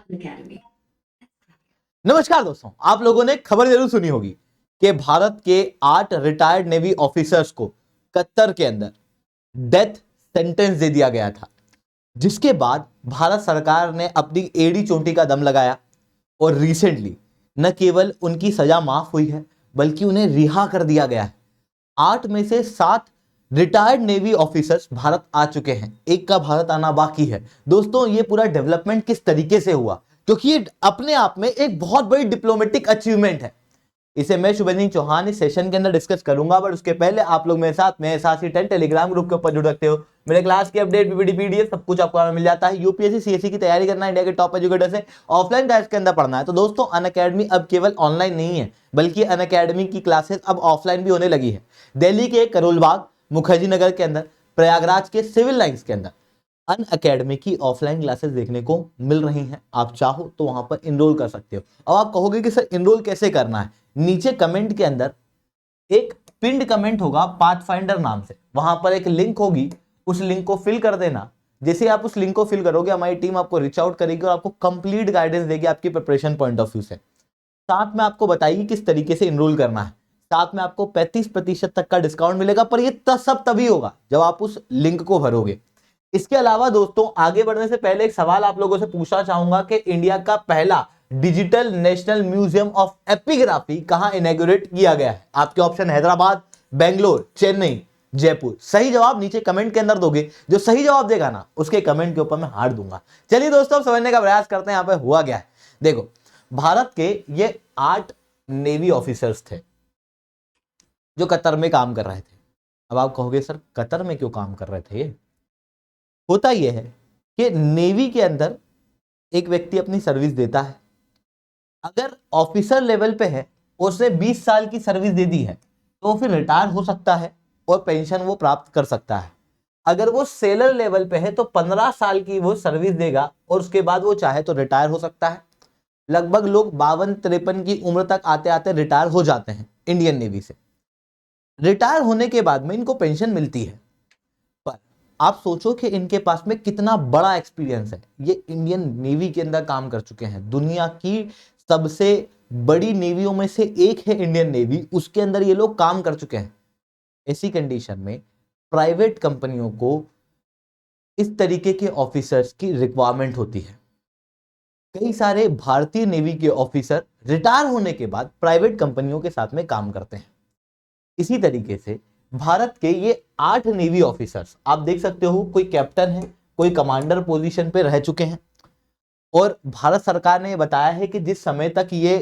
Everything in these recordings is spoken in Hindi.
Academy. नमस्कार दोस्तों, आप लोगों ने खबर जरूर सुनी होगी कि भारत के 8 रिटायर्ड नेवी ऑफिसर्स को कतर के अंदर डेथ सेंटेंस दे दिया गया था, जिसके बाद भारत सरकार ने अपनी एड़ी चोटी का दम लगाया और रिसेंटली न केवल उनकी सजा माफ हुई है बल्कि उन्हें रिहा कर दिया गया है। 8 में से 7 रिटायर्ड नेवी ऑफिसर्स भारत आ चुके हैं, एक का भारत आना बाकी है। दोस्तों, ये पूरा डेवलपमेंट किस तरीके से हुआ, क्योंकि ये अपने आप में एक बहुत बड़ी डिप्लोमेटिक अचीवमेंट है। इसे मैं शुभेंद्र चौहान इस सेशन के अंदर डिस्कस करूंगा, बट उसके पहले आप लोग मेरे साथ ही 10 टेलीग्राम ग्रुप के ऊपर जुड़ सकते हो। मेरे क्लास की अपडेट, पीपीटी, पीडीएफ सब कुछ आपको मिल जाता है। यूपीएससी सीएससी की तैयारी करना है, इंडिया के टॉप एजुकेटर से ऑफलाइन क्लास के अंदर पढ़ना है तो दोस्तों अनअकैडमी अब केवल ऑनलाइन नहीं है, बल्कि अनअकैडमी की क्लासेस अब ऑफलाइन भी होने लगी है। दिल्ली के करोलबाग, मुखर्जी नगर के अंदर, प्रयागराज के सिविल लाइंस के अंदर अनअकैडमी की ऑफलाइन क्लासेस देखने को मिल रही हैं। आप चाहो तो वहां पर इनरोल कर सकते हो। अब आप कहोगे कि सर इनरोल कैसे करना है? नीचे कमेंट के अंदर एक पिंड कमेंट होगा पाथफाइंडर नाम से, वहां पर एक लिंक होगी, उस लिंक को फिल कर देना। जैसे आप उस लिंक को फिल करोगे, हमारी टीम आपको रीच आउट करेगी और आपको कंप्लीट गाइडेंस देगी आपकी प्रिपरेशन पॉइंट ऑफ व्यू से। साथ में आपको बताएगी किस तरीके से इनरोल करना है। साथ में आपको 35% तक का डिस्काउंट मिलेगा, पर ये सब तभी होगा जब आप उस लिंक को भरोगे। इसके अलावा दोस्तों, आगे बढ़ने से पहले एक सवाल आप लोगों से पूछना चाहूंगा कि इंडिया का पहला digital national museum of epigraphy कहां इनॉग्रेट किया गया है? आपके ऑप्शन हैदराबाद, बेंगलोर, चेन्नई, जयपुर। सही जवाब नीचे कमेंट के अंदर दोगे। जो सही जवाब देगा ना, उसके कमेंट के ऊपर मैं हार्ट दूंगा। चलिए दोस्तों, समझने का प्रयास करते हैं यहां पे हुआ क्या है। देखो, भारत के ये 8 नेवी ऑफिसर्स थे जो कतर में काम कर रहे थे। अब आप कहोगे सर कतर में क्यों काम कर रहे थे? ये होता यह है कि नेवी के अंदर एक व्यक्ति अपनी सर्विस देता है, अगर ऑफिसर लेवल पे है, उसने 20 साल की सर्विस दे दी है, तो फिर रिटायर हो सकता है और पेंशन वो प्राप्त कर सकता है। अगर वो सेलर लेवल पे है तो 15 साल की वो सर्विस देगा और उसके बाद वो चाहे तो रिटायर हो सकता है। लगभग लोग 52-53 की उम्र तक आते आते रिटायर हो जाते हैं इंडियन नेवी से। रिटायर होने के बाद में इनको पेंशन मिलती है, पर आप सोचो कि इनके पास में कितना बड़ा एक्सपीरियंस है। ये इंडियन नेवी के अंदर काम कर चुके हैं। दुनिया की सबसे बड़ी नेवियों में से एक है इंडियन नेवी, उसके अंदर ये लोग काम कर चुके हैं। ऐसी कंडीशन में प्राइवेट कंपनियों को इस तरीके के ऑफिसर्स की रिक्वायरमेंट होती है। कई सारे भारतीय नेवी के ऑफिसर रिटायर होने के बाद प्राइवेट कंपनियों के साथ में काम करते हैं। इसी तरीके से भारत के ये 8 नेवी ऑफिसर्स आप देख सकते हो, कोई कैप्टन है, कोई कमांडर पोजीशन पे रह चुके हैं। और भारत सरकार ने बताया है कि जिस समय तक ये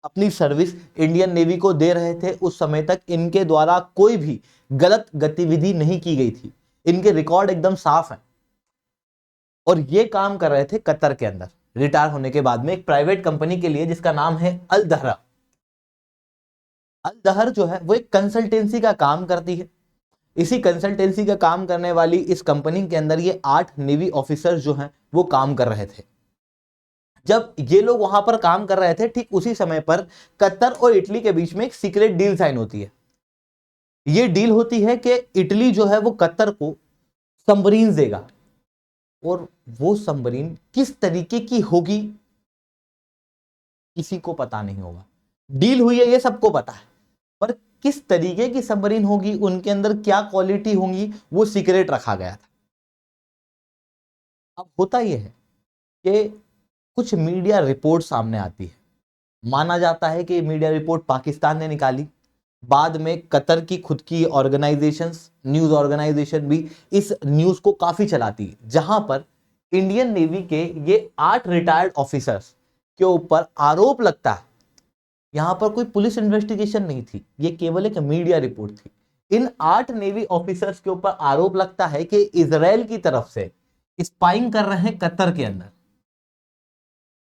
अपनी सर्विस इंडियन नेवी को दे रहे थे, उस समय तक इनके द्वारा कोई भी गलत गतिविधि नहीं की गई थी। इनके रिकॉर्ड एकदम साफ है और ये काम कर रहे थे कतर के अंदर रिटायर होने के बाद में एक प्राइवेट कंपनी के लिए, जिसका नाम है अल दहरा। अल दहर जो है वो एक कंसल्टेंसी का काम करती है। इसी कंसल्टेंसी का काम करने वाली इस कंपनी के अंदर ये 8 नेवी ऑफिसर्स जो हैं वो काम कर रहे थे। जब ये लोग वहां पर काम कर रहे थे, ठीक उसी समय पर कतर और इटली के बीच में एक सीक्रेट डील साइन होती है। ये डील होती है कि इटली जो है वो कतर को सबमरीन देगा, और वो सबमरीन किस तरीके की होगी किसी को पता नहीं होगा। डील हुई है ये सबको पता है, पर किस तरीके की सबमरीन होगी, उनके अंदर क्या क्वालिटी होंगी, वो सीक्रेट रखा गया था। अब होता यह है कि कुछ मीडिया रिपोर्ट सामने आती है। माना जाता है कि मीडिया रिपोर्ट पाकिस्तान ने निकाली। बाद में कतर की खुद की ऑर्गेनाइजेशंस, न्यूज ऑर्गेनाइजेशन भी इस न्यूज को काफी चलाती है, जहां पर इंडियन नेवी के ये 8 रिटायर्ड ऑफिसर्स के ऊपर आरोप लगता है। यहां पर कोई पुलिस इन्वेस्टिगेशन नहीं थी, ये केवल एक मीडिया रिपोर्ट थी। इन 8 नेवी ऑफिसर्स के ऊपर आरोप लगता है कि इजराइल की तरफ से स्पाइंग कर रहे हैं कतर के अंदर,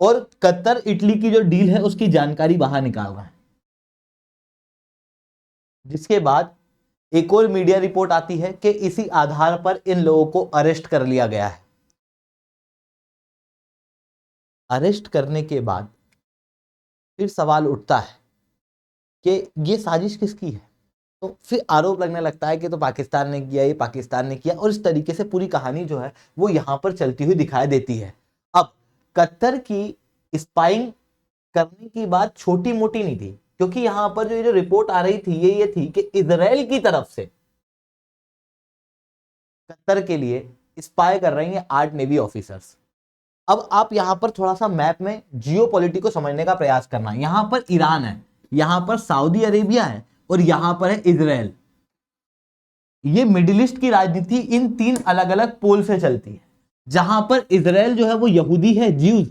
और कतर इटली की जो डील है उसकी जानकारी बाहर निकाल रहा है। जिसके बाद एक और मीडिया रिपोर्ट आती है कि इसी आधार पर इन लोगों को अरेस्ट कर लिया गया है। अरेस्ट करने के बाद फिर सवाल उठता है कि ये साजिश किसकी है। तो फिर आरोप लगने लगता है कि तो पाकिस्तान ने किया, ये पाकिस्तान ने किया, और इस तरीके से पूरी कहानी जो है वो यहां पर चलती हुई दिखाई देती है। अब कतर की स्पाइंग करने की बात छोटी मोटी नहीं थी, क्योंकि यहां पर जो रिपोर्ट आ रही थी ये थी कि इजराइल की तरफ से कतर के लिए स्पाई कर रहे हैं 8 नेवी ऑफिसर्स। अब आप यहां पर थोड़ा सा मैप में जियोपॉलिटिक्स को समझने का प्रयास करना। यहां पर ईरान है, यहां पर सऊदी अरेबिया है और यहां पर है इजराइल। ये मिडिल ईस्ट की राजनीति इन 3 अलग अलग पोल से चलती है। जहां पर इजराइल जो है वो यहूदी है, ज्यूज,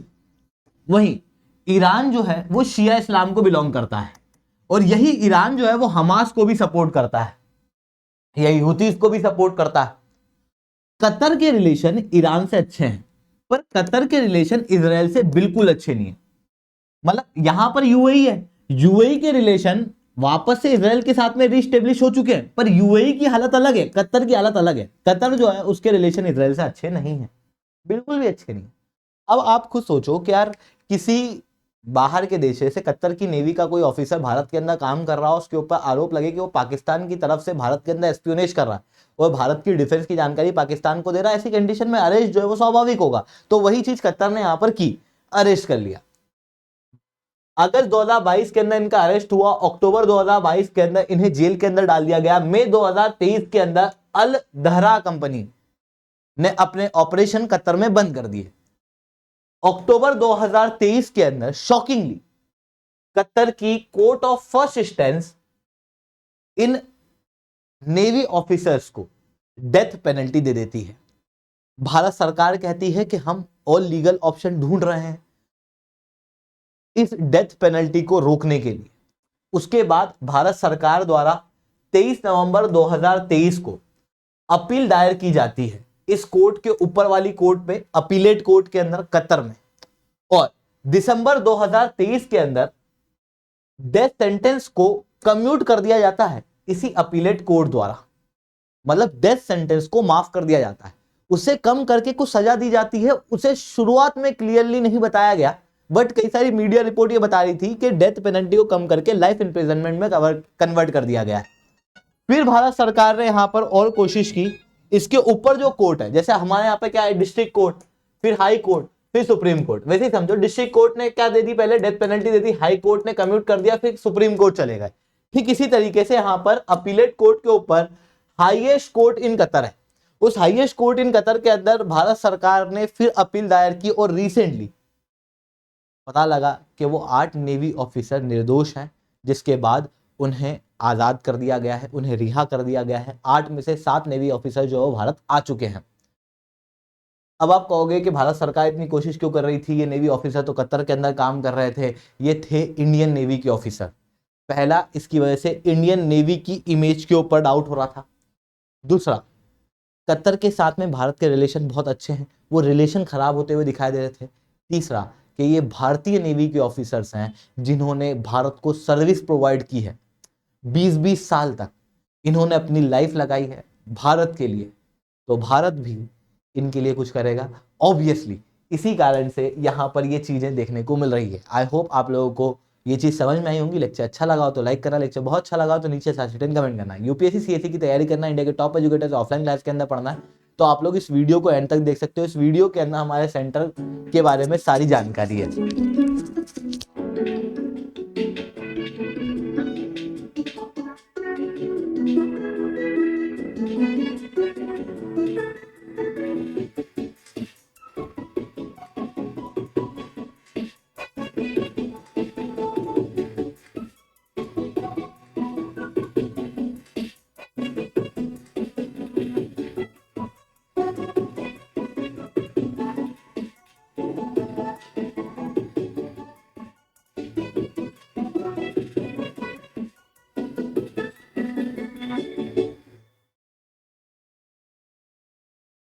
वहीं ईरान जो है वो शिया इस्लाम को बिलोंग करता है, और यही ईरान जो है वो हमास को भी सपोर्ट करता है, यही हुतीस को भी सपोर्ट करता है। कतर के रिलेशन ईरान से अच्छे हैं, पर कतर के रिलेशन इजराइल से बिल्कुल अच्छे नहीं है। मतलब यहां पर यूएई है, यूएई के रिलेशन वापस से इजराइल के साथ में रिस्टेब्लिश हो चुके हैं, पर यूएई की हालत अलग है, कतर की हालत अलग है। कतर जो है उसके रिलेशन इजराइल से अच्छे नहीं है, बिल्कुल भी अच्छे नहीं। अब आप खुद सोचो कि यार किसी बाहर के देश से कतर की नेवी का कोई ऑफिसर भारत के अंदर काम कर रहा हो, उसके ऊपर आरोप लगे कि वो पाकिस्तान की तरफ से भारत के अंदर एस्पियोनेज कर रहा है और भारत की डिफेंस की जानकारी पाकिस्तान को दे रहा है, ऐसी कंडीशन में अरेस्ट जो है वो स्वाभाविक होगा। तो वही चीज कतर ने यहां पर की, अरेस्ट कर लिया। अगस्त 2022 के अंदर इनका अरेस्ट हुआ, अक्टूबर 2022 के अंदर इन्हें जेल के अंदर डाल दिया गया। मई 2023 के अंदर अल दहरा कंपनी ने अपने ऑपरेशन कतर में बंद कर दिए। अक्टूबर 2023 के अंदर शॉकिंगली कतर की court of first instance in navy officers को डेथ पेनल्टी दे देती है। भारत सरकार कहती है कि हम ऑल लीगल ऑप्शन ढूंढ रहे हैं इस डेथ पेनल्टी को रोकने के लिए। उसके बाद भारत सरकार द्वारा 23 नवंबर 2023 को अपील दायर की जाती है इस कोर्ट के ऊपर वाली कोर्ट पे, अपीलेट कोर्ट के अंदर कतर में, और दिसंबर 2023 के अंदर डेथ सेंटेंस को कम्यूट कर दिया जाता है इसी अपीलेट कोर्ट द्वारा। मतलब डेथ सेंटेंस को माफ कर दिया जाता है, उसे कम करके कुछ सजा दी जाती है। उसे शुरुआत में क्लियरली नहीं बताया गया, बट कई सारी मीडिया रिपोर्ट ये बता रही थी कि डेथ पेनल्टी को कम करके लाइफ इंप्रिजनमेंट में कन्वर्ट कर दिया गया है। फिर भारत सरकार ने यहां पर और कोशिश की, इसके ऊपर जो कोर्ट है, जैसे हमारे यहाँ पे क्या है, डिस्ट्रिक्ट कोर्ट, फिर हाई कोर्ट, फिर सुप्रीम कोर्ट, वैसे ही समझो डिस्ट्रिक्ट कोर्ट ने क्या दे दी, पहले डेथ पेनल्टी दे दी, हाई कोर्ट ने कम्यूट कर दिया, फिर सुप्रीम कोर्ट चले गए। ठीक इसी तरीके से यहां पर अपीलेट कोर्ट के ऊपर हाईएस्ट कोर्ट इन कतर है। उस हाईएस्ट कोर्ट इन कतर के अंदर भारत सरकार ने फिर अपील दायर की और रिसेंटली पता लगा कि वो 8 नेवी ऑफिसर निर्दोष हैं, जिसके बाद उन्हें आजाद कर दिया गया है, उन्हें रिहा कर दिया गया है। 8 में से 7 नेवी ऑफिसर जो है भारत आ चुके हैं। अब आप कहोगे कि भारत सरकार इतनी कोशिश क्यों कर रही थी, ये नेवी ऑफिसर तो कतर के अंदर काम कर रहे थे, ये थे इंडियन नेवी के ऑफिसर। पहला, इसकी वजह से इंडियन नेवी की इमेज के ऊपर डाउट हो रहा था। दूसरा, कतर के साथ में भारत के रिलेशन बहुत अच्छे हैं, वो रिलेशन खराब होते हुए दिखाई दे रहे थे। तीसरा, कि ये भारतीय नेवी के ऑफिसर्स हैं जिन्होंने भारत को सर्विस प्रोवाइड की है 20-20 साल तक, इन्होंने अपनी लाइफ लगाई है भारत के लिए, तो भारत भी इनके लिए कुछ करेगा ऑब्वियसली। इसी कारण से यहाँ पर ये चीज़ें देखने को मिल रही है। आई होप आप लोगों को ये चीज़ समझ में आई होंगी। लेक्चर अच्छा लगा हो तो लाइक करना, लेक्चर बहुत अच्छा लगा हो तो नीचे सर्टेन कमेंट करना। यूपीएससी सीएससी की तैयारी करना, इंडिया के टॉप एजुकेटर्स ऑफलाइन क्लास के अंदर पढ़ना है, तो आप लोग इस वीडियो को एंड तक देख सकते हो। इस वीडियो के अंदर हमारे सेंटर के बारे में सारी जानकारी है।